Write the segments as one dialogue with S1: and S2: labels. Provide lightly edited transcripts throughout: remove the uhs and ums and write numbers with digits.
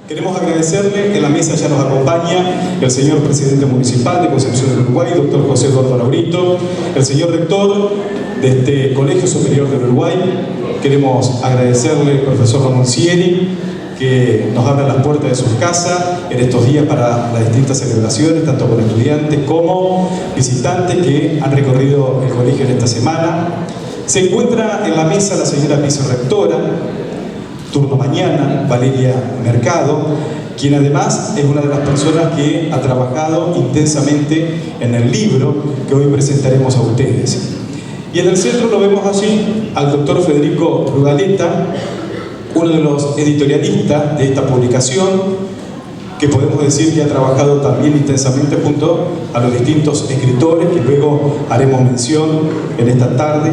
S1: Queremos agradecerle, en la mesa ya nos acompaña el señor presidente municipal de Concepción del Uruguay, doctor José Eduardo Laurito, el señor rector de este Colegio Superior del Uruguay. Queremos agradecerle al profesor Ramón Sieri, que nos abra las puertas de sus casas en estos días para las distintas celebraciones, tanto con estudiantes como visitantes que han recorrido el colegio en esta semana. Se encuentra en la mesa la señora vicerrectora, turno mañana, Valeria Mercado, quien además es una de las personas que ha trabajado intensamente en el libro que hoy presentaremos a ustedes. Y en el centro lo vemos allí al doctor Federico Rugaleta, uno de los editorialistas de esta publicación, que podemos decir que ha trabajado también intensamente junto a los distintos escritores, que luego haremos mención en esta tarde,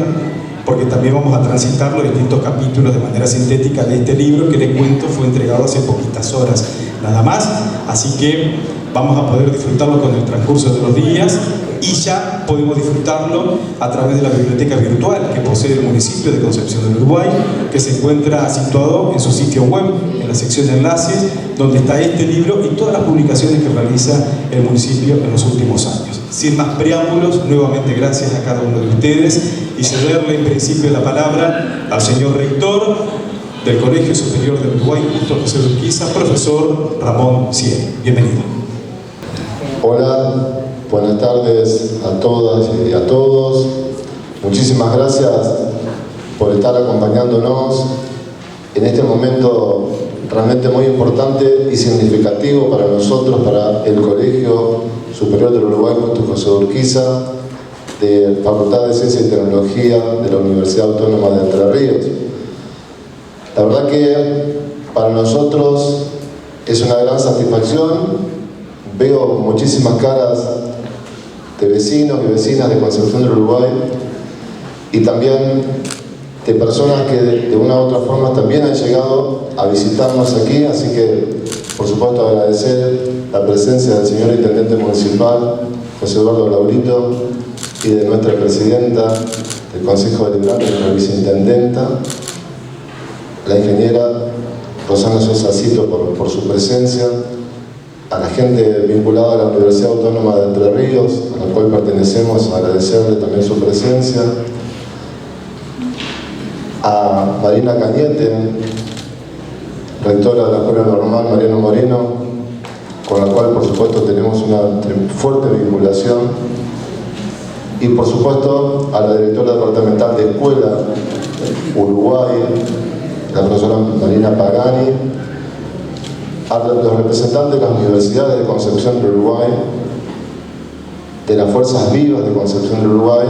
S1: porque también vamos a transitar los distintos capítulos de manera sintética de este libro que, les cuento, fue entregado hace poquitas horas nada más, así que vamos a poder disfrutarlo con el transcurso de los días y ya podemos disfrutarlo a través de la biblioteca virtual que posee el municipio de Concepción del Uruguay, que se encuentra situado en su sitio web, en la sección de enlaces, donde está este libro y todas las publicaciones que realiza el municipio en los últimos años. Sin más preámbulos, nuevamente gracias a cada uno de ustedes y cederle en principio la palabra al señor rector del Colegio Superior del Uruguay, Justo José Urquiza, profesor Ramón Sieri. Bienvenido.
S2: Hola, buenas tardes a todas y a todos. Muchísimas gracias por estar acompañándonos en este momento realmente muy importante y significativo para nosotros, para el Colegio Superior del Uruguay, Justo José Urquiza, de Facultad de Ciencia y Tecnología de la Universidad Autónoma de Entre Ríos. La verdad que para nosotros es una gran satisfacción. Veo muchísimas caras de vecinos y vecinas de Concepción del Uruguay y también de personas que de una u otra forma también han llegado a visitarnos aquí, así que por supuesto agradecer la presencia del señor Intendente Municipal, José Eduardo Laurito, y de nuestra Presidenta del Consejo Deliberante, nuestra Viceintendenta, la ingeniera Rosana Sosacito por su presencia, a la gente vinculada a la Universidad Autónoma de Entre Ríos, a la cual pertenecemos, agradecerle también su presencia, a Marina Cañete, rectora de la Escuela Normal Mariano Moreno, con la cual por supuesto tenemos una fuerte vinculación, y por supuesto a la directora departamental de Escuela Uruguay, la profesora Marina Pagani, a los representantes de las universidades de Concepción del Uruguay, de las Fuerzas Vivas de Concepción del Uruguay,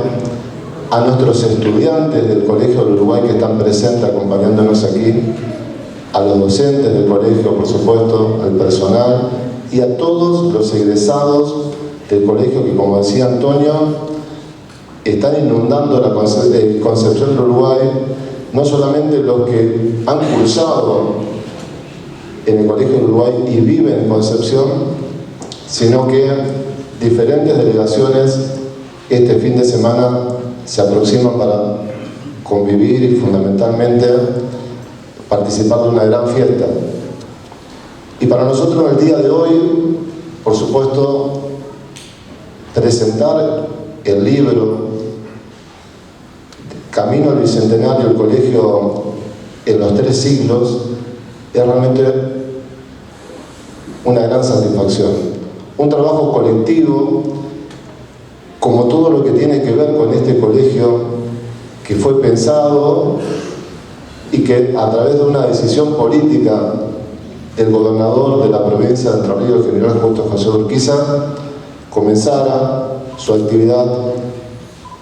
S2: a nuestros estudiantes del Colegio del Uruguay que están presentes acompañándonos aquí, a los docentes del colegio, por supuesto, al personal y a todos los egresados del colegio que, como decía Antonio, están inundando la Concepción del Uruguay, no solamente los que han cursado en el Colegio del Uruguay y viven en Concepción, sino que diferentes delegaciones este fin de semana se aproximan para convivir y fundamentalmente participar de una gran fiesta. Y para nosotros el día de hoy, por supuesto, presentar el libro Camino al Bicentenario, el Colegio en los 3 siglos, es realmente una gran satisfacción. Un trabajo colectivo, como todo lo que tiene que ver con este colegio, que fue pensado y que a través de una decisión política del gobernador de la provincia de Entre Ríos, el general Justo José Urquiza, comenzara su actividad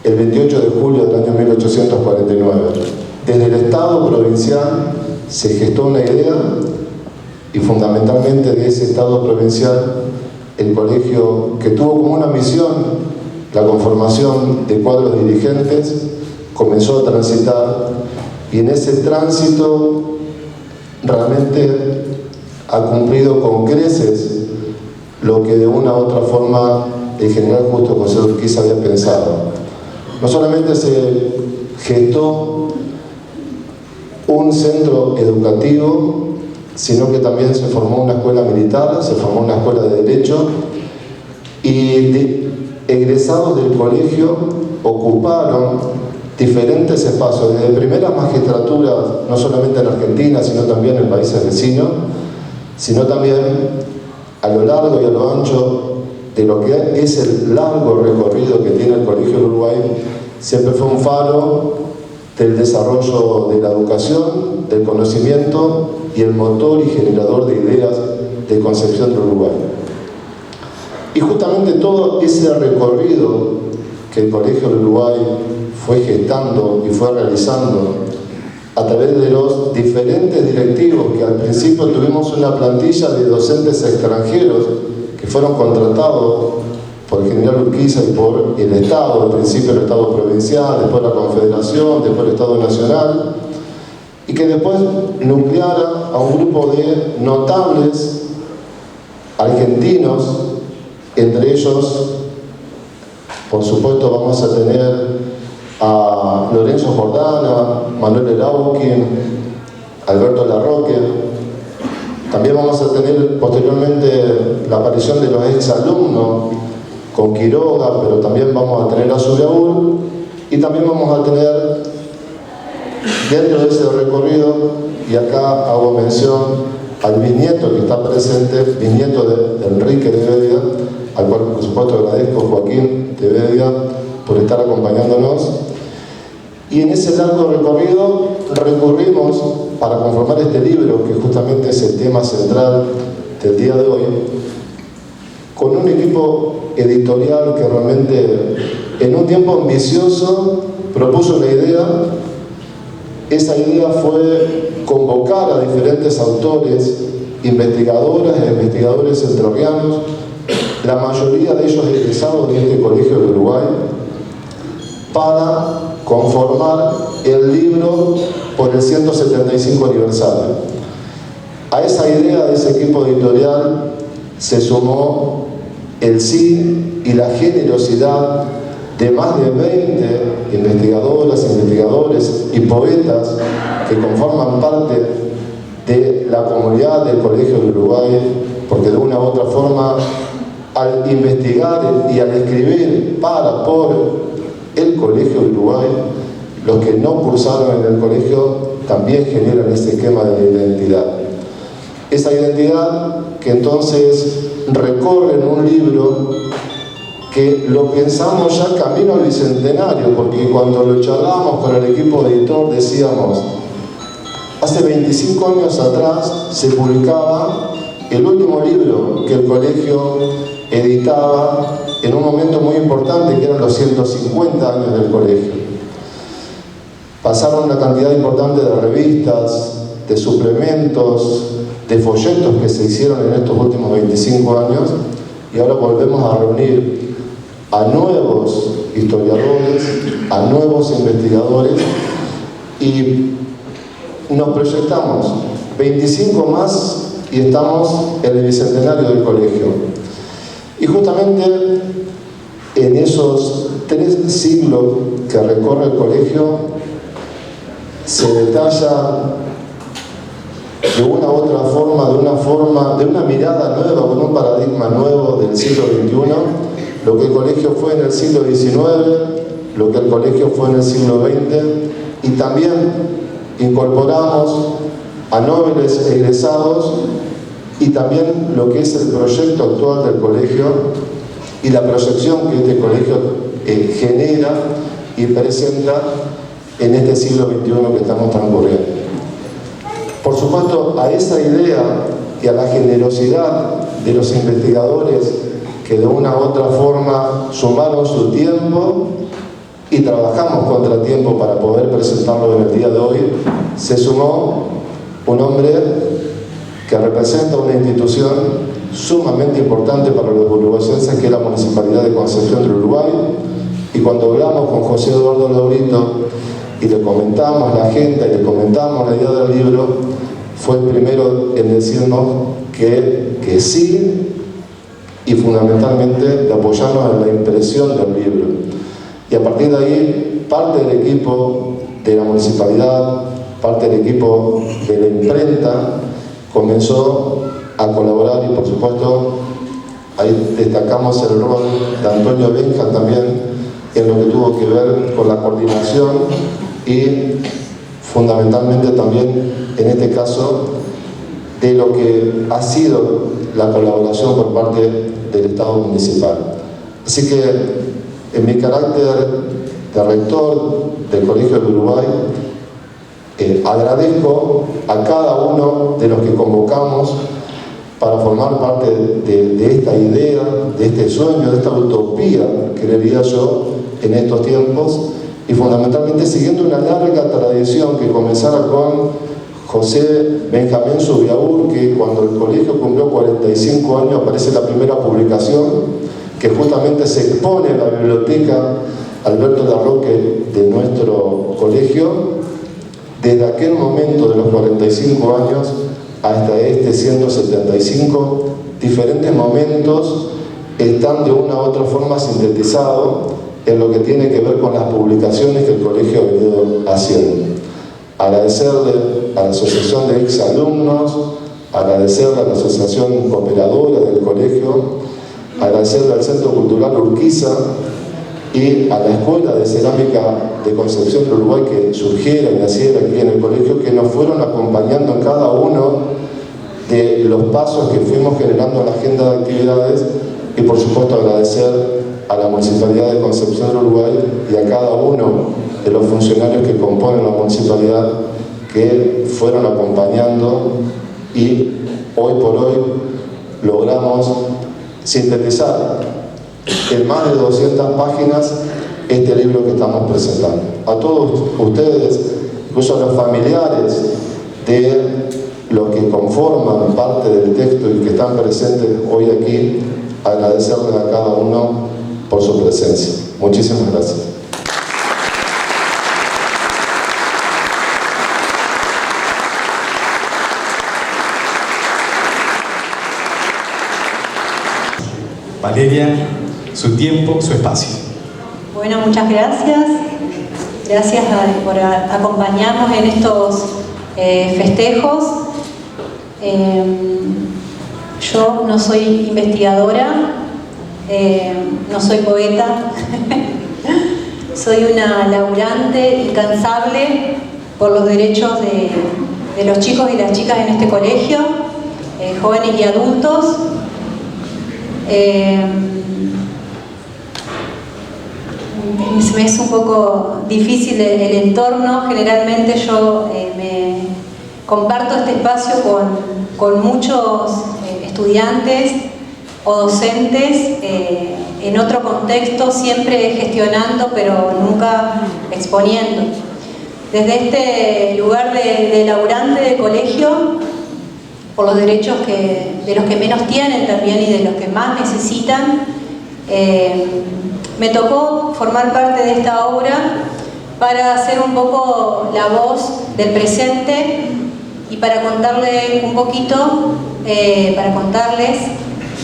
S2: el 28 de julio del año 1849. Desde el Estado provincial se gestó una idea y fundamentalmente de ese Estado provincial el colegio, que tuvo como una misión la conformación de cuadros dirigentes, comenzó a transitar y en ese tránsito realmente ha cumplido con creces lo que de una u otra forma el general Justo José Urquiza había pensado. No solamente se gestó un centro educativo sino que también se formó una escuela militar, se formó una escuela de Derecho, y egresados del colegio ocuparon diferentes espacios, desde primeras magistraturas, no solamente en Argentina, sino también en países vecinos, sino también a lo largo y a lo ancho de lo que es el largo recorrido que tiene el Colegio del Uruguay. Siempre fue un faro del desarrollo de la educación, del conocimiento y el motor y generador de ideas de Concepción del Uruguay. Y justamente todo ese recorrido que el Colegio del Uruguay fue gestando y fue realizando a través de los diferentes directivos, que al principio tuvimos una plantilla de docentes extranjeros que fueron contratados por el general Urquiza y por el Estado, al principio el Estado provincial, después la Confederación, después el Estado Nacional, y que después nucleara a un grupo de notables argentinos, entre ellos, por supuesto, vamos a tener a Lorenzo Jordana, Manuel Erauquín, Alberto Larroque. También vamos a tener posteriormente la aparición de los exalumnos con Quiroga, pero también vamos a tener a Zubiaúl, y también vamos a tener dentro de ese recorrido, y acá hago mención al bisnieto que está presente, bisnieto de Enrique de Bedia, al cual por supuesto agradezco, Joaquín de Bedia, por estar acompañándonos. Y en ese largo recorrido recurrimos para conformar este libro, que justamente es el tema central del día de hoy, con un equipo editorial que realmente en un tiempo ambicioso propuso una idea. Esa idea fue convocar a diferentes autores, investigadoras e investigadores entrerrianos, la mayoría de ellos egresados de este Colegio del Uruguay, para conformar el libro por el 175 aniversario. A esa idea de ese equipo editorial se sumó el sí y la generosidad de más de 20 investigadoras, investigadores y poetas que conforman parte de la comunidad del Colegio del Uruguay, porque de una u otra forma, al investigar y al escribir por el Colegio del Uruguay, los que no cursaron en el colegio también generan ese esquema de identidad. Esa identidad que entonces recorre en un libro que lo pensamos ya camino al bicentenario, porque cuando lo charlamos con el equipo editor decíamos, hace 25 años atrás se publicaba el último libro que el colegio editaba en un momento muy importante, que eran los 150 años del colegio. Pasaron una cantidad importante de revistas, de suplementos, de folletos que se hicieron en estos últimos 25 años, y ahora volvemos a reunir a nuevos historiadores, a nuevos investigadores, y nos proyectamos 25 más y estamos en el bicentenario del colegio. Y justamente en esos 3 siglos que recorre el colegio se detalla de una u otra forma, de una mirada nueva, con un paradigma nuevo del siglo XXI, lo que el colegio fue en el siglo XIX, lo que el colegio fue en el siglo XX, y también incorporamos a nobles egresados y también lo que es el proyecto actual del colegio y la proyección que este colegio genera y presenta en este siglo XXI que estamos transcurriendo. Por supuesto, a esa idea y a la generosidad de los investigadores que de una u otra forma sumaron su tiempo y trabajamos contra tiempo para poder presentarlo en el día de hoy, se sumó un hombre que representa una institución sumamente importante para los uruguayenses, que es la Municipalidad de Concepción del Uruguay. Y cuando hablamos con José Eduardo Laurito y le comentamos la agenda y le comentamos la idea del libro, fue el primero en decirnos que sí, y fundamentalmente de apoyarnos en la impresión del libro. Y a partir de ahí, parte del equipo de la municipalidad, parte del equipo de la imprenta, comenzó a colaborar, y por supuesto ahí destacamos el rol de Antonio Benja también en lo que tuvo que ver con la coordinación y fundamentalmente también en este caso de lo que ha sido la colaboración por parte del Estado municipal. Así que en mi carácter de rector del Colegio del Uruguay, agradezco a cada uno de los que convocamos para formar parte de esta idea, de este sueño, de esta utopía, creería yo, en estos tiempos, y fundamentalmente siguiendo una larga tradición que comenzara con José Benjamín Subiaur, que cuando el colegio cumplió 45 años aparece la primera publicación, que justamente se expone en la biblioteca Alberto Larroque de nuestro colegio. Desde aquel momento de los 45 años hasta este 175, diferentes momentos están de una u otra forma sintetizados en lo que tiene que ver con las publicaciones que el colegio ha venido haciendo. Agradecerle a la Asociación de Exalumnos, agradecerle a la Asociación Cooperadora del colegio, agradecerle al Centro Cultural Urquiza y a la Escuela de Cerámica de Concepción del Uruguay que surgiera y naciera aquí en el colegio, que nos fueron acompañando en cada uno de los pasos que fuimos generando en la agenda de actividades, y por supuesto agradecer a la Municipalidad de Concepción del Uruguay y a cada uno de los funcionarios que componen la municipalidad que fueron acompañando, y hoy por hoy logramos sintetizar en más de 200 páginas este libro que estamos presentando. A todos ustedes, incluso a los familiares de los que conforman parte del texto y que están presentes hoy aquí, agradecerles a cada uno por su presencia. Muchísimas gracias.
S1: Valeria, su tiempo, su espacio.
S3: Bueno, muchas gracias. Gracias por acompañarnos en estos festejos. Yo no soy investigadora, no soy poeta, soy una laburante incansable por los derechos de los chicos y las chicas en este colegio, jóvenes y adultos. Me es un poco difícil el entorno. Generalmente yo me comparto este espacio con muchos estudiantes o docentes en otro contexto, siempre gestionando pero nunca exponiendo. Desde este lugar de laburante de colegio, por los derechos de los que menos tienen también y de los que más necesitan, me tocó formar parte de esta obra para hacer un poco la voz del presente y para contarles un poquito, para contarles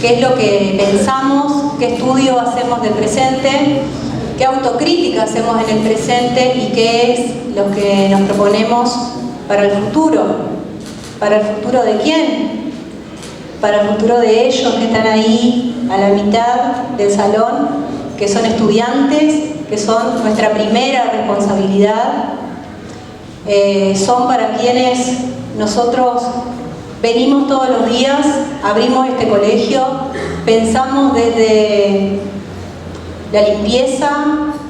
S3: qué es lo que pensamos, qué estudio hacemos del presente, qué autocrítica hacemos en el presente y qué es lo que nos proponemos para el futuro. ¿Para el futuro de quién? Para el futuro de ellos que están ahí a la mitad del salón, que son estudiantes, que son nuestra primera responsabilidad, son para quienes nosotros venimos todos los días, abrimos este colegio, pensamos desde la limpieza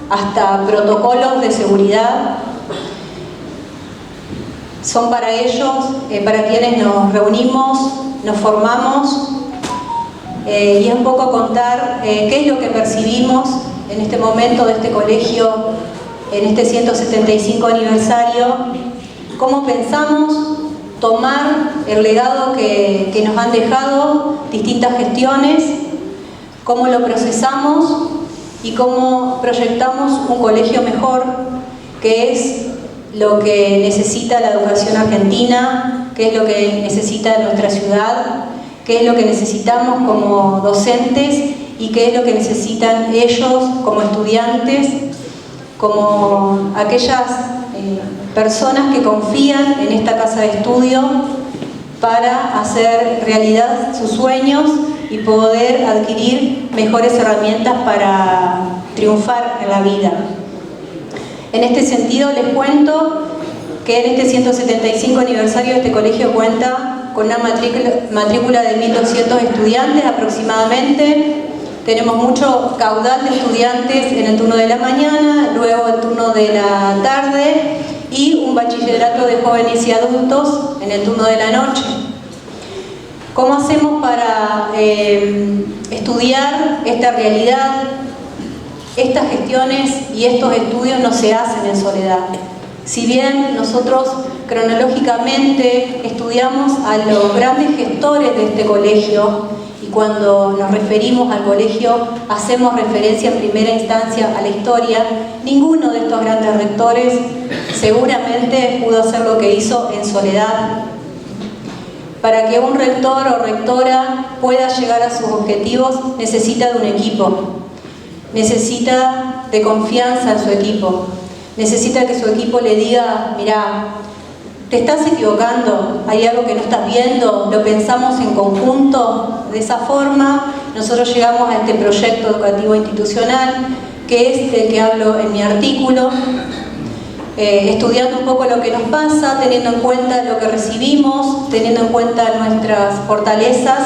S3: hasta protocolos de seguridad. Son para ellos, para quienes nos reunimos, nos formamos, y es un poco contar qué es lo que percibimos en este momento de este colegio, en este 175 aniversario, cómo pensamos tomar el legado que nos han dejado distintas gestiones, cómo lo procesamos y cómo proyectamos un colegio mejor, que es lo que necesita la educación argentina, qué es lo que necesita nuestra ciudad, qué es lo que necesitamos como docentes y qué es lo que necesitan ellos como estudiantes, como aquellas personas que confían en esta casa de estudio para hacer realidad sus sueños y poder adquirir mejores herramientas para triunfar en la vida. En este sentido les cuento que en este 175 aniversario este colegio cuenta con una matrícula de 1.200 estudiantes aproximadamente. Tenemos mucho caudal de estudiantes en el turno de la mañana, luego el turno de la tarde y un bachillerato de jóvenes y adultos en el turno de la noche. ¿Cómo hacemos para estudiar esta realidad? Estas gestiones y estos estudios no se hacen en soledad. Si bien nosotros cronológicamente estudiamos a los grandes gestores de este colegio, y cuando nos referimos al colegio hacemos referencia en primera instancia a la historia, ninguno de estos grandes rectores seguramente pudo hacer lo que hizo en soledad. Para que un rector o rectora pueda llegar a sus objetivos necesita de un equipo, necesita de confianza en su equipo, necesita que su equipo le diga: mirá, te estás equivocando, hay algo que no estás viendo, lo pensamos en conjunto. De esa forma nosotros llegamos a este proyecto educativo institucional, que es del que hablo en mi artículo, estudiando un poco lo que nos pasa, teniendo en cuenta lo que recibimos, teniendo en cuenta nuestras fortalezas,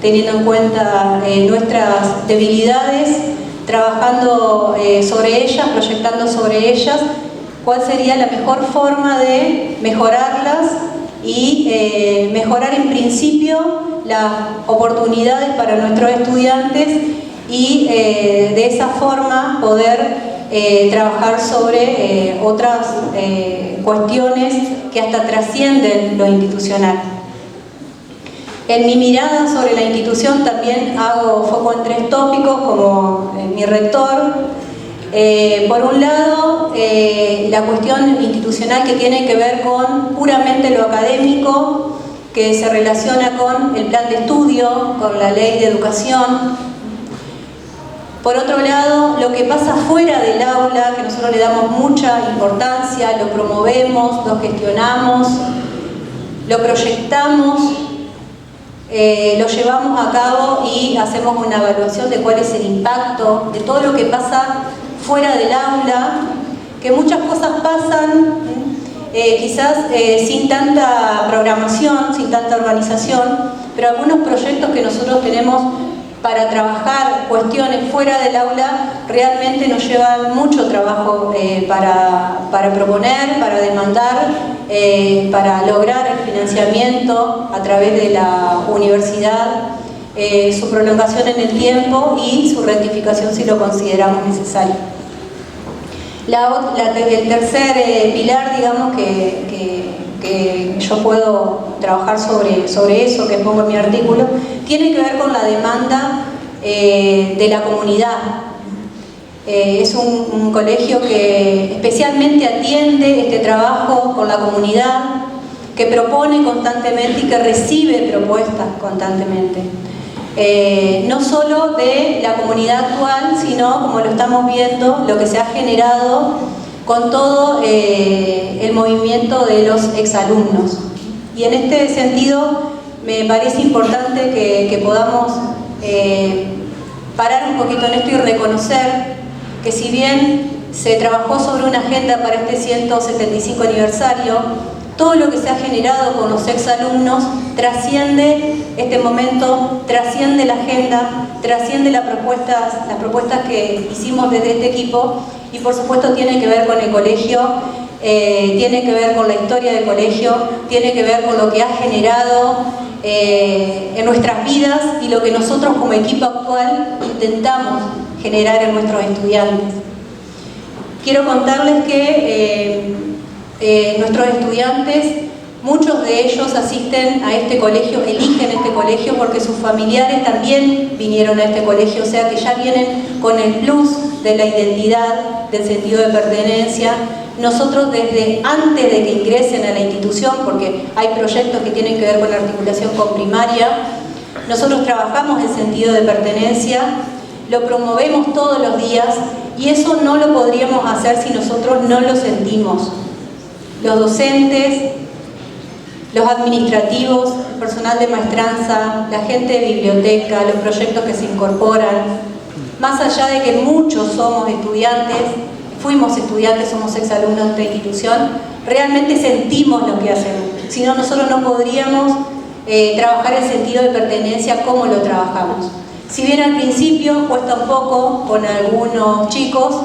S3: teniendo en cuenta nuestras debilidades, trabajando sobre ellas, proyectando sobre ellas, cuál sería la mejor forma de mejorarlas y mejorar en principio las oportunidades para nuestros estudiantes y de esa forma poder trabajar sobre otras cuestiones que hasta trascienden lo institucional. En mi mirada sobre la institución también hago foco en 3 tópicos, como mi rector. Por un lado, la cuestión institucional que tiene que ver con puramente lo académico, que se relaciona con el plan de estudio, con la ley de educación. Por otro lado, lo que pasa fuera del aula, que nosotros le damos mucha importancia, lo promovemos, lo gestionamos, lo proyectamos, lo llevamos a cabo y hacemos una evaluación de cuál es el impacto de todo lo que pasa fuera del aula, que muchas cosas pasan quizás sin tanta programación, sin tanta organización, pero algunos proyectos que nosotros tenemos para trabajar cuestiones fuera del aula realmente nos llevan mucho trabajo para proponer, para demandar, para lograr el financiamiento a través de la universidad, su prolongación en el tiempo y su rectificación si lo consideramos necesario. El tercer pilar, digamos, que yo puedo trabajar sobre eso, que pongo en mi artículo, tiene que ver con la demanda de la comunidad. Es un colegio que especialmente atiende este trabajo con la comunidad, que propone constantemente y que recibe propuestas constantemente. No solo de la comunidad actual, sino, como lo estamos viendo, lo que se ha generado con todo el movimiento de los exalumnos. Y en este sentido me parece importante que podamos parar un poquito en esto y reconocer que si bien se trabajó sobre una agenda para este 175 aniversario, todo lo que se ha generado con los exalumnos trasciende este momento, trasciende la agenda, trasciende las propuestas que hicimos desde este equipo y por supuesto tiene que ver con el colegio, tiene que ver con la historia del colegio, tiene que ver con lo que ha generado en nuestras vidas y lo que nosotros como equipo actual intentamos generar en nuestros estudiantes. Quiero contarles que nuestros estudiantes, muchos de ellos asisten a este colegio, eligen este colegio porque sus familiares también vinieron a este colegio, o sea que ya vienen con el plus de la identidad, del sentido de pertenencia. Nosotros desde antes de que ingresen a la institución, porque hay proyectos que tienen que ver con la articulación con primaria, nosotros trabajamos el sentido de pertenencia, lo promovemos todos los días y eso no lo podríamos hacer si nosotros no lo sentimos. Los docentes, los administrativos, personal de maestranza, la gente de biblioteca, los proyectos que se incorporan, más allá de que muchos somos estudiantes, fuimos estudiantes, somos exalumnos de esta institución, realmente sentimos lo que hacemos. Si no, nosotros no podríamos trabajar el sentido de pertenencia como lo trabajamos. Si bien al principio cuesta un poco con algunos chicos,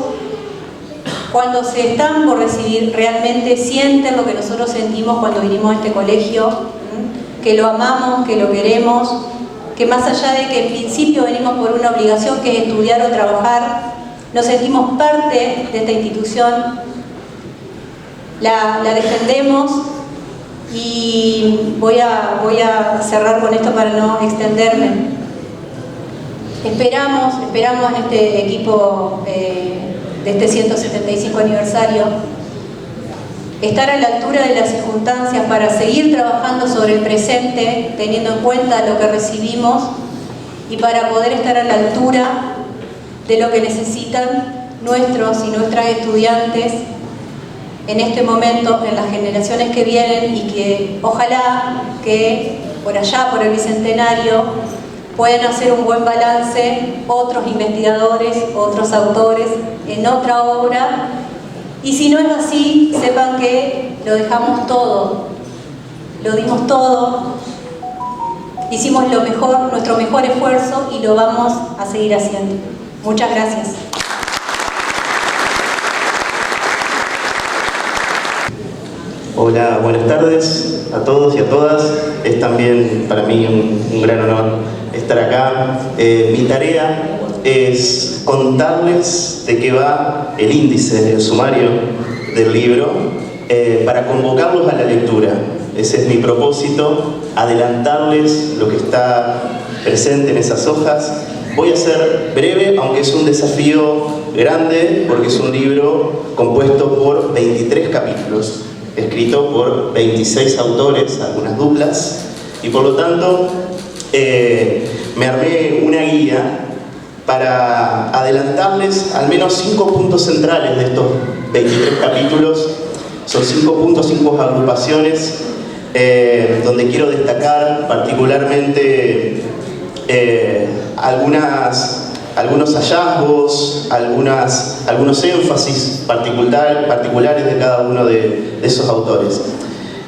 S3: cuando se están por recibir realmente sienten lo que nosotros sentimos cuando vinimos a este colegio, que lo amamos, que lo queremos, que más allá de que en principio venimos por una obligación que es estudiar o trabajar, nos sentimos parte de esta institución, la defendemos. Y voy a cerrar con esto para no extenderme. Esperamos en este equipo de este 175 aniversario estar a la altura de las circunstancias para seguir trabajando sobre el presente, teniendo en cuenta lo que recibimos y para poder estar a la altura de lo que necesitan nuestros y nuestras estudiantes en este momento, en las generaciones que vienen, y que ojalá que por allá, por el Bicentenario, puedan hacer un buen balance otros investigadores, otros autores en otra obra, y si no es así, sepan que lo dejamos todo, lo dimos todo, hicimos lo mejor, nuestro mejor esfuerzo, y lo vamos a seguir haciendo. Muchas gracias.
S4: Hola, buenas tardes a todos y a todas. Es también para mí un gran honor estar acá. Mi tarea es contarles de qué va el índice, el sumario del libro, para convocarlos a la lectura. Ese es mi propósito, adelantarles lo que está presente en esas hojas. Voy a ser breve, aunque es un desafío grande, porque es un libro compuesto por 23 capítulos. Escrito por 26 autores, algunas duplas, y por lo tanto me armé una guía para adelantarles al menos 5 puntos centrales de estos 23 capítulos. Son 5 puntos, 5 agrupaciones, donde quiero destacar particularmente algunos hallazgos, algunos énfasis particulares de cada uno de esos autores.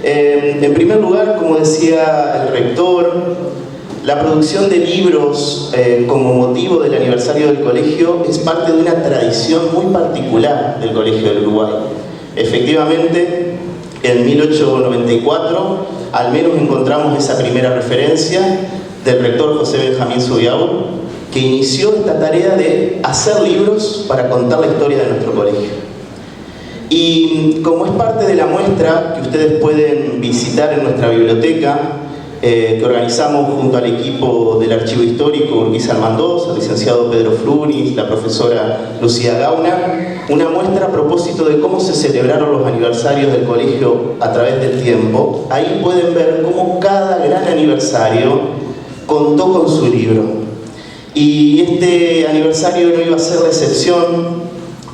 S4: En primer lugar, como decía el rector, la producción de libros como motivo del aniversario del colegio es parte de una tradición muy particular del Colegio del Uruguay. Efectivamente, en 1894 al menos encontramos esa primera referencia del rector José Benjamín Zubiaur, que inició esta tarea de hacer libros para contar la historia de nuestro colegio. Y como es parte de la muestra que ustedes pueden visitar en nuestra biblioteca, que organizamos junto al equipo del Archivo Histórico Urquiza Almandoz, el licenciado Pedro Flunis, la profesora Lucía Gauna, una muestra a propósito de cómo se celebraron los aniversarios del colegio a través del tiempo. Ahí pueden ver cómo cada gran aniversario contó con su libro. Y este aniversario no iba a ser la excepción,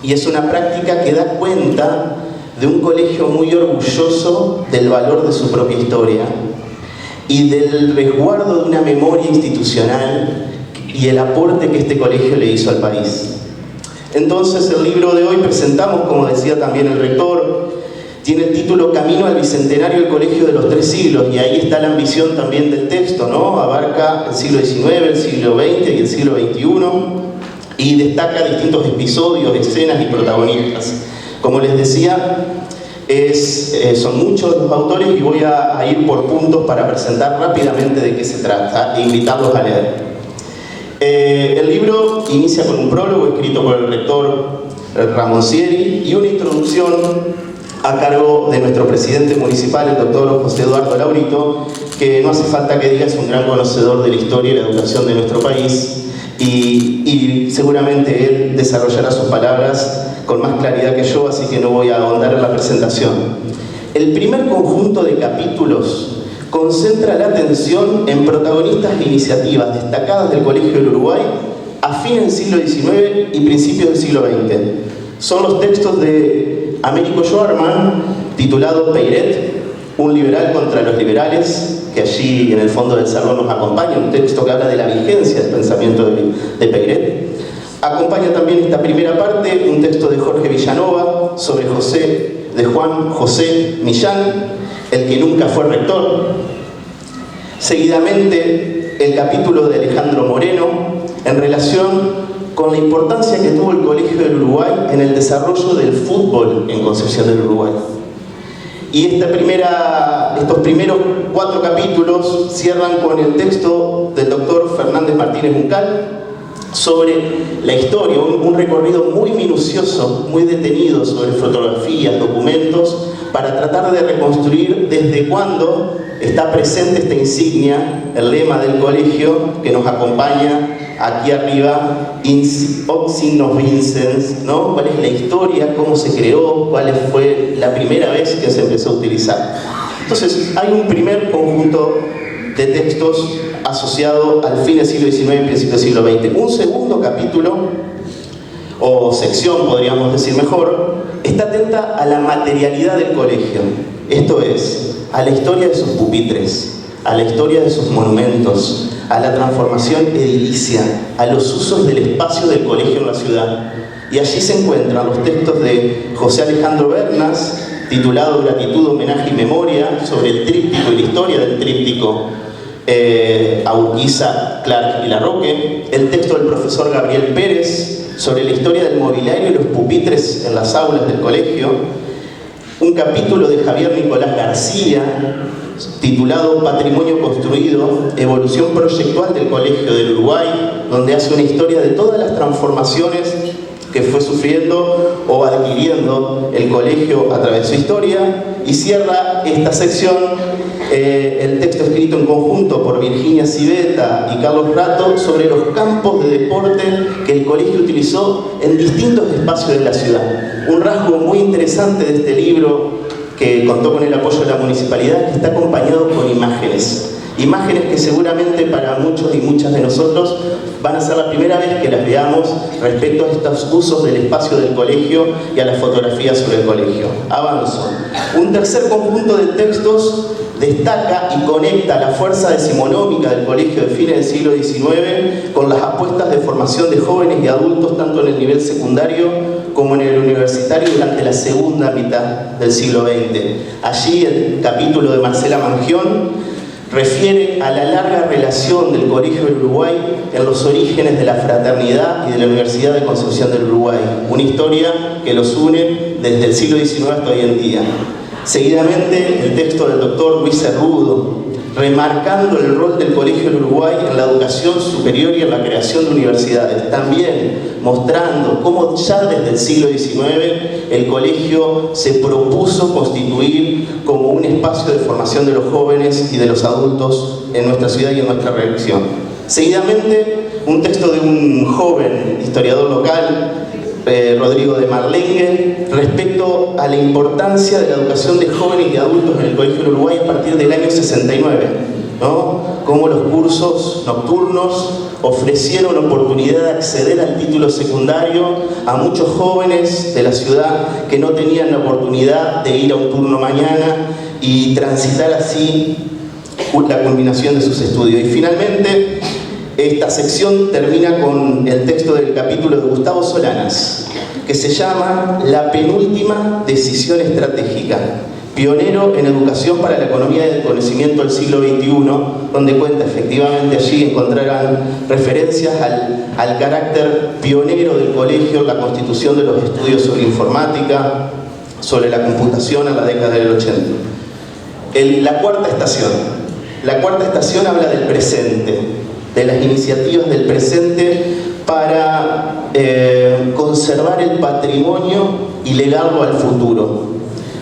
S4: y es una práctica que da cuenta de un colegio muy orgulloso del valor de su propia historia y del resguardo de una memoria institucional y el aporte que este colegio le hizo al país. Entonces, el libro de hoy presentamos, como decía también el rector, tiene el título Camino al Bicentenario del Colegio de los Tres Siglos, y ahí está la ambición también del texto, ¿no? Abarca el siglo XIX, el siglo XX y el siglo XXI, y destaca distintos episodios, escenas y protagonistas. Como les decía, son muchos los autores, y voy a ir por puntos para presentar rápidamente de qué se trata e invitarlos a leer. El libro inicia con un prólogo escrito por el rector Ramón Sieri y una introducción a cargo de nuestro presidente municipal, el doctor José Eduardo Laurito, que no hace falta que diga, es un gran conocedor de la historia y la educación de nuestro país, y seguramente él desarrollará sus palabras con más claridad que yo, así que no voy a ahondar en la presentación. El primer conjunto de capítulos concentra la atención en protagonistas e iniciativas destacadas del Colegio del Uruguay a fines del siglo XIX y principios del siglo XX. Son los textos de Américo Schwarman, titulado Peiret, Un liberal contra los liberales, que allí en el fondo del salón nos acompaña, un texto que habla de la vigencia del pensamiento de Peyret. Acompaña también esta primera parte un texto de Jorge Villanova sobre Juan José Millán, el que nunca fue rector. Seguidamente, el capítulo de Alejandro Moreno en relación con la importancia que tuvo el Colegio del Uruguay en el desarrollo del fútbol en Concepción del Uruguay. Y estos primeros 4 capítulos cierran con el texto del doctor Fernández Martínez Juncal sobre la historia, un recorrido muy minucioso, muy detenido sobre fotografías, documentos, para tratar de reconstruir desde cuándo está presente esta insignia, el lema del colegio que nos acompaña aquí arriba, Hoc signos Vincens, ¿no? ¿Cuál es la historia? ¿Cómo se creó? ¿Cuál fue la primera vez que se empezó a utilizar? Entonces, hay un primer conjunto de textos asociado al fin del siglo XIX y principio del siglo XX. Un segundo capítulo, o sección podríamos decir mejor, está atenta a la materialidad del colegio. Esto es, a la historia de sus pupitres, a la historia de sus monumentos, a la transformación edilicia, a los usos del espacio del colegio en la ciudad. Y allí se encuentran los textos de José Alejandro Bernas, titulado Gratitud, Homenaje y Memoria, sobre el tríptico y la historia del tríptico a Urquiza, Clark y Larroque. El texto del profesor Gabriel Pérez sobre la historia del mobiliario y los pupitres en las aulas del colegio. Un capítulo de Javier Nicolás García, titulado Patrimonio Construido, Evolución Proyectual del Colegio del Uruguay, donde hace una historia de todas las transformaciones que fue sufriendo o adquiriendo el colegio a través de su historia. Y cierra esta sección el texto escrito en conjunto por Virginia Civeta y Carlos Rato sobre los campos de deporte que el colegio utilizó en distintos espacios de la ciudad. Un rasgo muy interesante de este libro, que contó con el apoyo de la municipalidad, que está acompañado con imágenes. Imágenes que seguramente para muchos y muchas de nosotros van a ser la primera vez que las veamos respecto a estos usos del espacio del colegio y a las fotografías sobre el colegio. Avanzo. Un tercer conjunto de textos destaca y conecta la fuerza decimonómica del colegio de fines del siglo XIX con las apuestas de formación de jóvenes y adultos tanto en el nivel secundario como en el universitario durante la segunda mitad del siglo XX. Allí el capítulo de Marcela Mangión refiere a la larga relación del Colegio del Uruguay en los orígenes de la fraternidad y de la Universidad de Concepción del Uruguay, una historia que los une desde el siglo XIX hasta hoy en día. Seguidamente, el texto del doctor Luis Cerrudo, remarcando el rol del Colegio del Uruguay en la educación superior y en la creación de universidades, también mostrando cómo ya desde el siglo XIX el colegio se propuso constituir como un espacio de formación de los jóvenes y de los adultos en nuestra ciudad y en nuestra región. Seguidamente, un texto de un joven historiador local, Rodrigo de Marlengue, respecto a la importancia de la educación de jóvenes y adultos en el Colegio del Uruguay a partir del año 69, ¿no? Cómo los cursos nocturnos ofrecieron oportunidad de acceder al título secundario a muchos jóvenes de la ciudad que no tenían la oportunidad de ir a un turno mañana y transitar así la culminación de sus estudios. Y finalmente, esta sección termina con el texto del capítulo de Gustavo Solanas, que se llama La penúltima decisión estratégica, pionero en educación para la economía del conocimiento del siglo XXI, donde cuenta efectivamente, allí encontrarán referencias al carácter pionero del colegio, la constitución de los estudios sobre informática, sobre la computación en la década del 80. La cuarta estación habla del presente, de las iniciativas del presente para conservar el patrimonio y legarlo al futuro.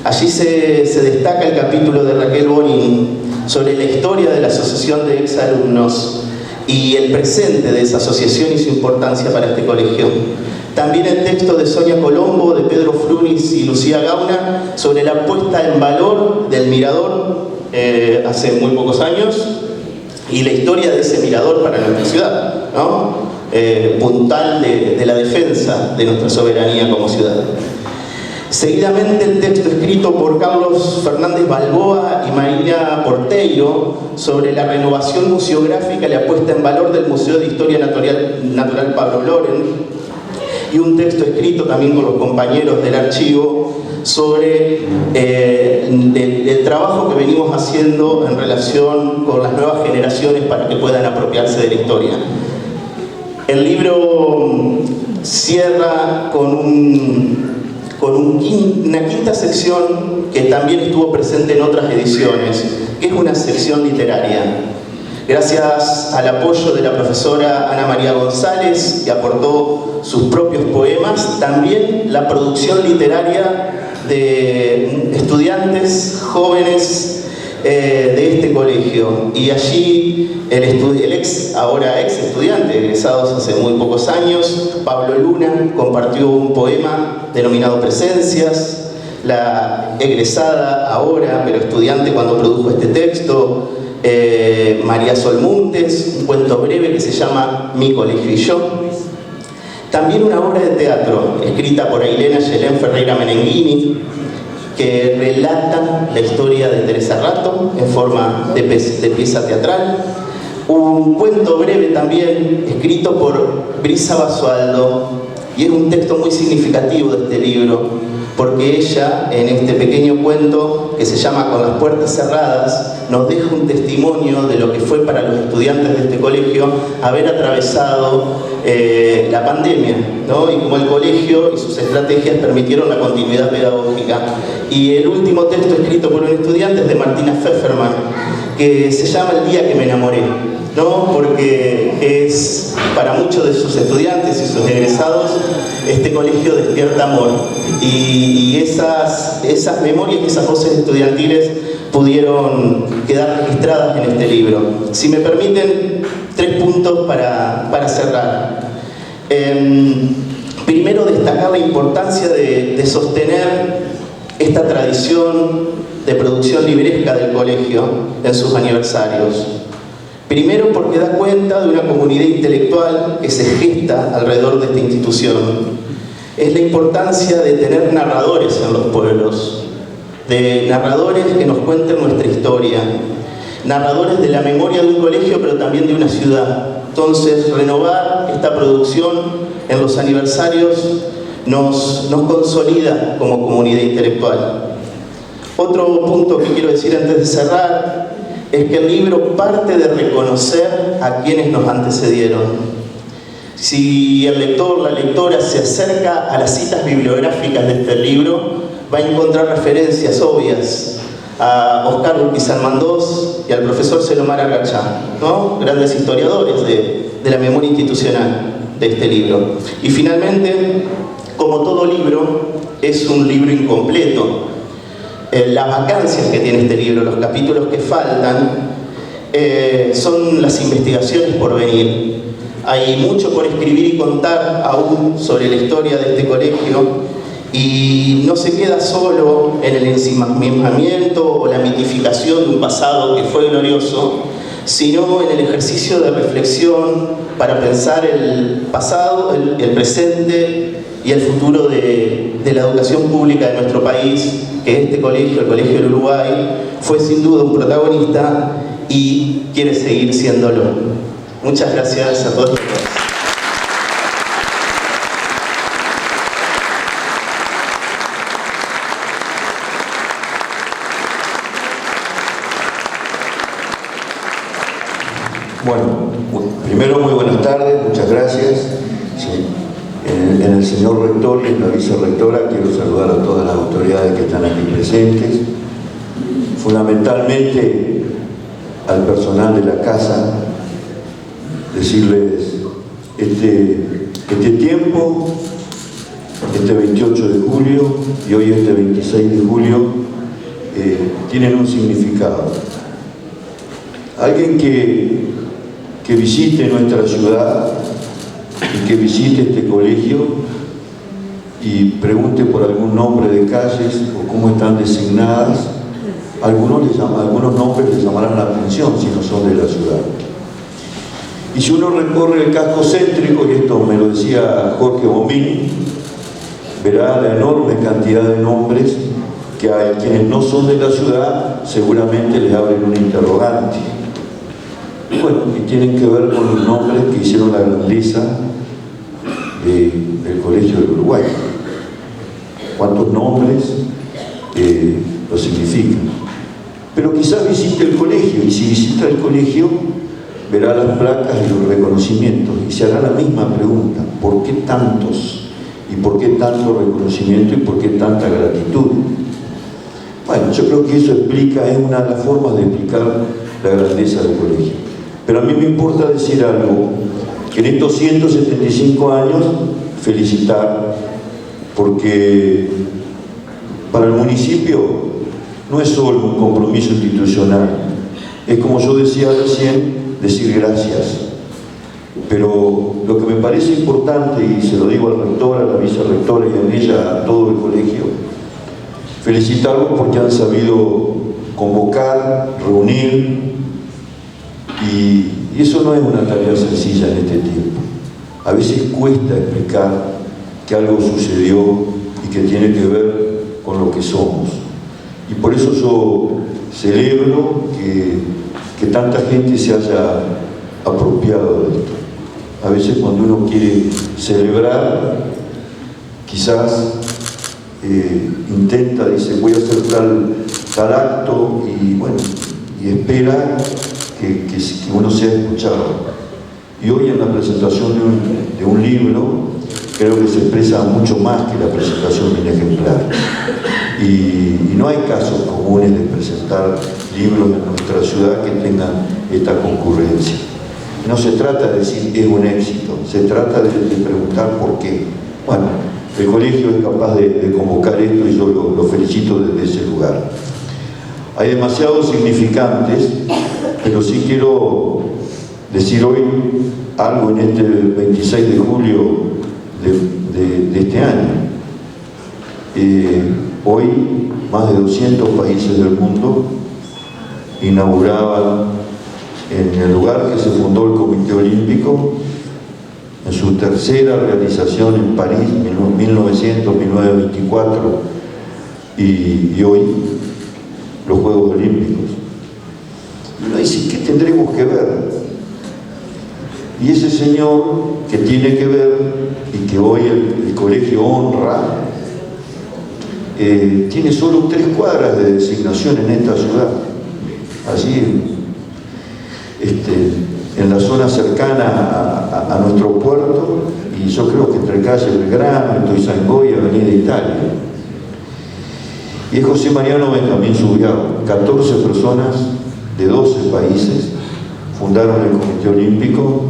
S4: Allí se destaca el capítulo de Raquel Bonin sobre la historia de la Asociación de Exalumnos y el presente de esa asociación y su importancia para este colegio. También el texto de Sonia Colombo, de Pedro Frunis y Lucía Gauna sobre la puesta en valor del mirador hace muy pocos años y la historia de ese mirador para nuestra ciudad, ¿no? Puntal de la defensa de nuestra soberanía como ciudad. Seguidamente el texto escrito por Carlos Fernández Balboa y Marina Porteiro sobre la renovación museográfica y la puesta en valor del Museo de Historia Natural Pablo Loren, y un texto escrito también con los compañeros del archivo sobre el trabajo que venimos haciendo en relación con las nuevas generaciones para que puedan apropiarse de la historia. El libro cierra con una quinta sección que también estuvo presente en otras ediciones, que es una sección literaria. Gracias al apoyo de la profesora Ana María González, que aportó sus propios poemas, también la producción literaria de estudiantes jóvenes de este colegio. Y allí ahora ex estudiante, egresados hace muy pocos años, Pablo Luna, compartió un poema denominado Presencias. La egresada ahora, pero estudiante cuando produjo este texto, María Sol Montes, un cuento breve que se llama Mi colegio y yo. También una obra de teatro escrita por Ailena Yelén Ferreira Menenghini, que relata la historia de Teresa Rato en forma de pieza teatral. Un cuento breve también escrito por Brisa Basualdo, y es un texto muy significativo de este libro, porque ella, en este pequeño cuento que se llama Con las puertas cerradas, nos deja un testimonio de lo que fue para los estudiantes de este colegio haber atravesado la pandemia, ¿no? Y cómo el colegio y sus estrategias permitieron la continuidad pedagógica. Y el último texto escrito por un estudiante es de Martina Pfefferman, que se llama El día que me enamoré, ¿no? Porque es, para muchos de sus estudiantes y sus egresados, este colegio despierta amor. Y esas memorias y esas voces estudiantiles pudieron quedar registradas en este libro. Si me permiten, 3 puntos para cerrar. Primero, destacar la importancia de sostener esta tradición de producción libresca del colegio en sus aniversarios. Primero, porque da cuenta de una comunidad intelectual que se gesta alrededor de esta institución. Es la importancia de tener narradores en los pueblos, de narradores que nos cuenten nuestra historia, narradores de la memoria de un colegio, pero también de una ciudad. Entonces, renovar esta producción en los aniversarios nos consolida como comunidad intelectual. Otro punto que quiero decir antes de cerrar es que el libro parte de reconocer a quienes nos antecedieron. Si el lector, la lectora, se acerca a las citas bibliográficas de este libro, va a encontrar referencias obvias a Oscar Urquiza Almandós y al profesor Selomar Argachá, ¿no? Grandes historiadores de la memoria institucional de este libro. Y finalmente, como todo libro, es un libro incompleto. Las vacancias que tiene este libro, los capítulos que faltan, son las investigaciones por venir. Hay mucho por escribir y contar aún sobre la historia de este colegio, y no se queda solo en el ensimismamiento o la mitificación de un pasado que fue glorioso, sino en el ejercicio de reflexión para pensar el pasado, el presente y el futuro de la educación pública de nuestro país, que este colegio, el Colegio del Uruguay, fue sin duda un protagonista y quiere seguir siéndolo. Muchas gracias a todos.
S5: Bueno, primero muy buenas tardes, muchas gracias. Sí. En el señor rector y en la vicerrectora quiero saludar a todas las autoridades que están aquí presentes, fundamentalmente al personal de la casa, decirles este tiempo, este 28 de julio y hoy este 26 de julio, tienen un significado. Alguien que visite nuestra ciudad y que visite este colegio y pregunte por algún nombre de calles o cómo están designadas, algunos nombres les llamarán la atención si no son de la ciudad. Y si uno recorre el casco céntrico, y esto me lo decía Jorge Bombín, verá la enorme cantidad de nombres que a quienes no son de la ciudad seguramente les abren un interrogante. Y bueno, y tienen que ver con los nombres que hicieron la grandeza del Colegio del Uruguay. ¿Cuántos nombres lo significan? Pero quizás visite el colegio, y si visita el colegio verá las placas y los reconocimientos y se hará la misma pregunta: ¿por qué tantos? ¿Y por qué tanto reconocimiento? ¿Y por qué tanta gratitud? Bueno, yo creo que eso explica, es una de las formas de explicar la grandeza del colegio. Pero a mí me importa decir algo, que en estos 175 años felicitar, porque para el municipio no es solo un compromiso institucional, es, como yo decía recién, decir gracias. Pero lo que me parece importante, y se lo digo al rector, a la vicerrectora y en ella a todo el colegio, felicitarlos porque han sabido convocar, reunir, y eso no es una tarea sencilla en este tiempo. A veces cuesta explicar que algo sucedió y que tiene que ver con lo que somos. Y por eso yo celebro que tanta gente se haya apropiado de esto. A veces cuando uno quiere celebrar, quizás intenta, dice, voy a hacer tal acto, y bueno, y espera que uno sea escuchado. Y hoy en la presentación de un libro, creo que se expresa mucho más que la presentación de un ejemplar. Y no hay casos comunes de presentar libros en nuestra ciudad que tengan esta concurrencia. No se trata de decir es un éxito, se trata de preguntar por qué. Bueno, el colegio es capaz de convocar esto y yo lo felicito desde ese lugar. Hay demasiados significantes, pero sí quiero decir hoy algo en este 26 de julio de este año. Hoy más de 200 países del mundo inauguraban en el lugar que se fundó el Comité Olímpico, en su tercera realización en París, 1900-1924, y hoy los Juegos Olímpicos. Y uno dice, ¿qué tendremos que ver? Y ese señor que tiene que ver, y que hoy el colegio honra, tiene solo 3 cuadras de designación en esta ciudad, allí en la zona cercana a nuestro puerto, y yo creo que entre calle Belgrano, Ituzaingó y Avenida Italia. Y es José Mariano Benjamín Subiago. 14 personas de 12 países fundaron el Comité Olímpico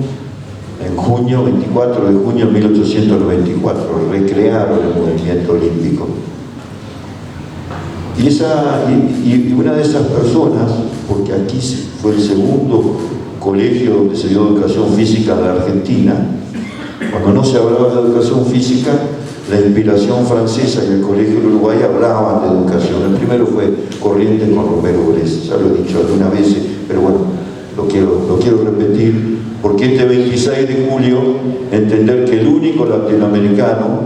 S5: en junio, 24 de junio de 1894, recrearon el movimiento olímpico. Y una de esas personas, porque aquí fue el segundo colegio donde se dio educación física en la Argentina, cuando no se hablaba de educación física, la inspiración francesa y el Colegio del Uruguay hablaban de educación. El primero fue Corrientes con Romero Bress, ya lo he dicho algunas veces, pero bueno, lo quiero repetir, porque este 26 de julio, entender que el único latinoamericano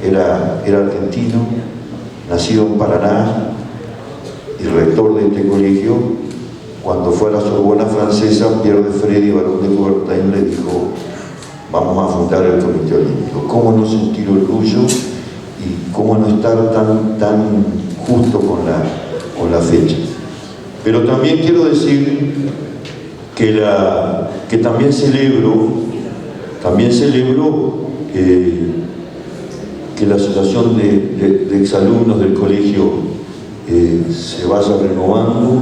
S5: era argentino, nacido en Paraná y rector de este colegio, cuando fue a la Sorbona francesa, Pierre de Freddy, barón de Coubertin, le dijo, vamos a fundar el Comité Olímpico. ¿Cómo no sentir orgullo y cómo no estar tan justo con la fecha? Pero también quiero decir que también celebro que la asociación de exalumnos del colegio se vaya renovando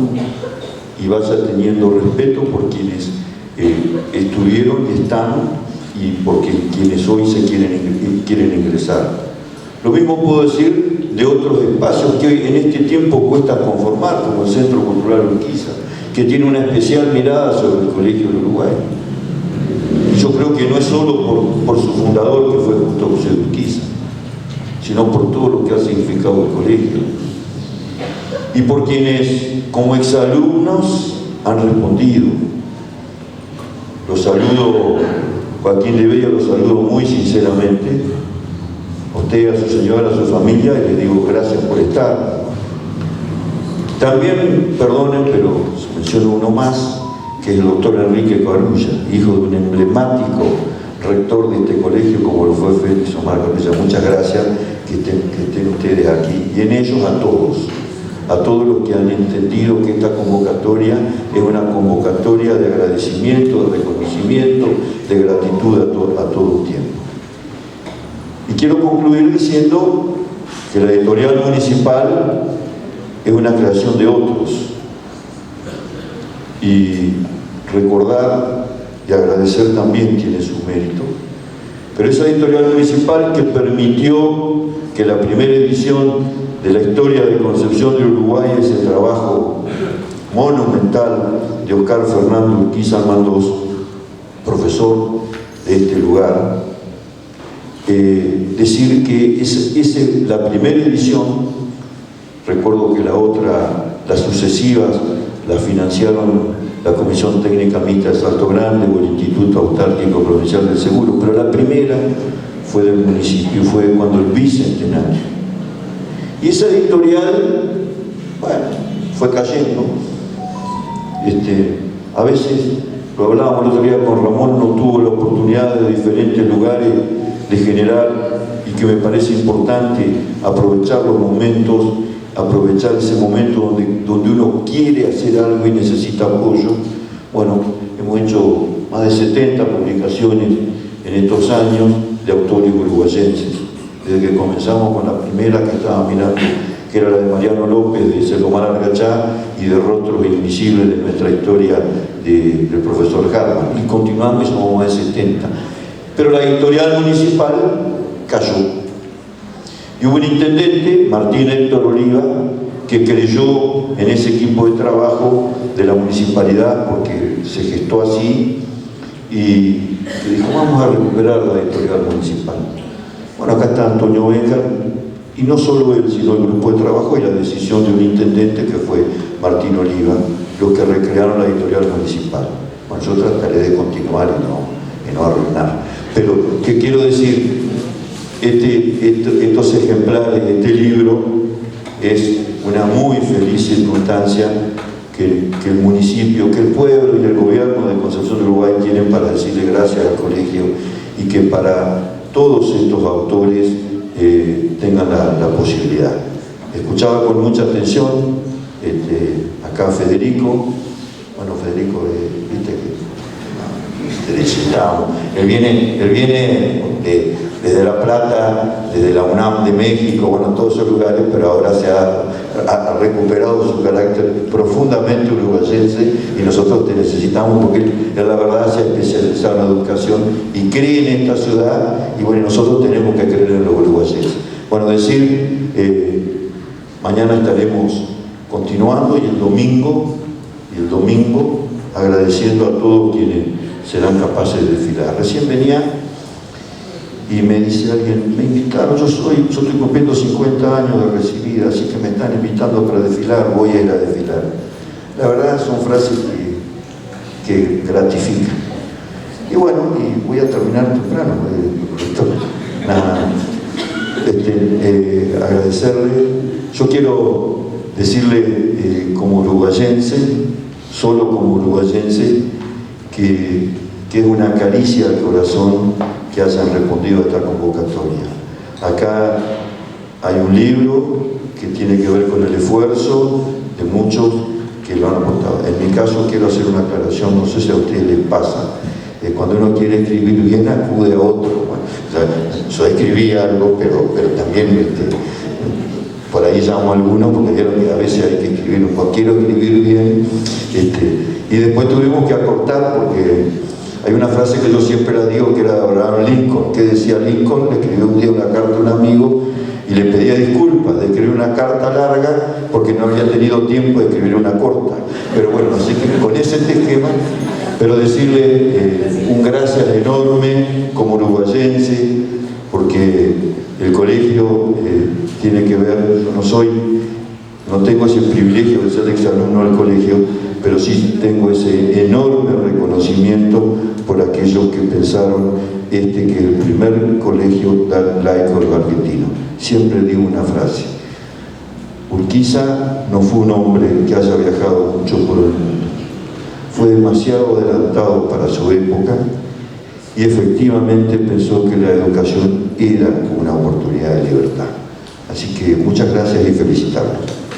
S5: y vaya teniendo respeto por quienes estuvieron y están, y por quienes hoy se quieren ingresar. Lo mismo puedo decir de otros espacios que hoy en este tiempo cuesta conformar, como el Centro Cultural Urquiza, que tiene una especial mirada sobre el Colegio del Uruguay. Y yo creo que no es solo por su fundador, que fue justo José Urquiza, sino por todo lo que ha significado el colegio. Y por quienes, como exalumnos, han respondido. Los saludo, Joaquín de Bella, los saludo muy sinceramente, a usted, a su señora, a su familia, y les digo gracias por estar. También, perdonen, pero menciono uno más, que es el doctor Enrique Carulla, hijo de un emblemático rector de este colegio, como lo fue Félix Omar Capella. Muchas gracias que estén ustedes aquí, y en ellos a todos los que han entendido que esta convocatoria es una convocatoria de agradecimiento, de reconocimiento, de gratitud a todo el tiempo. Y quiero concluir diciendo que la editorial municipal es una creación de otros, y recordar y agradecer también tiene su mérito. Pero esa editorial municipal que permitió que la primera edición de la historia de Concepción del Uruguay, ese trabajo monumental de Oscar Fernando Urquiza Almandós, profesor de este lugar, decir que la primera edición, recuerdo que las sucesivas las financiaron la Comisión Técnica Mixta de Salto Grande o el Instituto Autárquico Provincial del Seguro, pero la primera fue del municipio, fue cuando el bicentenario. Y esa editorial, bueno, fue cayendo. A veces, lo hablábamos el otro día con Ramón, no tuvo la oportunidad de diferentes lugares de generar, y que me parece importante aprovechar los momentos, aprovechar ese momento donde uno quiere hacer algo y necesita apoyo. Bueno, hemos hecho más de 70 publicaciones en estos años de autores uruguayenses. Desde que comenzamos con la primera que estaba mirando, que era la de Mariano López, de Selomar Argachá, y de Rostros Invisibles de nuestra historia del profesor Hartmann. Y continuamos, somos más de 70. Pero la editorial municipal cayó. Y hubo un intendente, Martín Héctor Oliva, que creyó en ese equipo de trabajo de la municipalidad, porque se gestó así, y que dijo, vamos a recuperar la editorial municipal. Bueno, acá está Antonio Benjar, y no solo él, sino el grupo de trabajo y la decisión de un intendente que fue Martín Oliva, los que recrearon la editorial municipal. Bueno, yo trataré de continuar y no arruinar. Pero, ¿qué quiero decir? Estos ejemplares, este libro, es una muy feliz circunstancia que el municipio, que el pueblo y el gobierno de Concepción del Uruguay tienen para decirle gracias al colegio, y que para todos estos autores tengan la posibilidad. Escuchaba con mucha atención acá a Federico. Bueno, Federico, viste que te necesitamos. Él viene desde La Plata, desde la UNAM de México, bueno, todos esos lugares, pero ahora se ha recuperado su carácter profundamente uruguayense, y nosotros te necesitamos porque él, la verdad, se ha especializado en educación y cree en esta ciudad, y bueno, nosotros tenemos que creer en los uruguayenses. Bueno, mañana estaremos continuando, y el domingo agradeciendo a todos quienes serán capaces de desfilar. Recién venía y me dice alguien, me invitaron, yo estoy cumpliendo 50 años de recibida, así que me están invitando para desfilar, voy a ir a desfilar. La verdad son frases que gratifican. Y bueno, y voy a terminar temprano. Agradecerle. Yo quiero decirle como uruguayense, solo como uruguayense, que es una caricia al corazón que hayan respondido a esta convocatoria. Acá hay un libro que tiene que ver con el esfuerzo de muchos que lo han aportado. En mi caso quiero hacer una aclaración, no sé si a ustedes les pasa. Cuando uno quiere escribir bien, acude a otro. Bueno, o sea, yo escribí algo, pero también por ahí llamo a algunos porque vieron que a veces hay que escribir, quiero escribir bien, y después tuvimos que acortar porque hay una frase que yo siempre la digo, que era de Abraham Lincoln, que decía Lincoln, le escribió un día una carta a un amigo y le pedía disculpas de escribir una carta larga porque no había tenido tiempo de escribir una corta. Pero bueno, así que con ese esquema, pero decirle un gracias enorme como uruguayense, porque el colegio tiene que ver, yo no tengo ese privilegio de ser exalumno del colegio, pero sí tengo ese enorme reconocimiento por aquellos que pensaron que es el primer colegio laico argentino. Siempre digo una frase: Urquiza no fue un hombre que haya viajado mucho por el mundo, fue demasiado adelantado para su época y efectivamente pensó que la educación era una oportunidad de libertad. Así que muchas gracias y felicitarlos.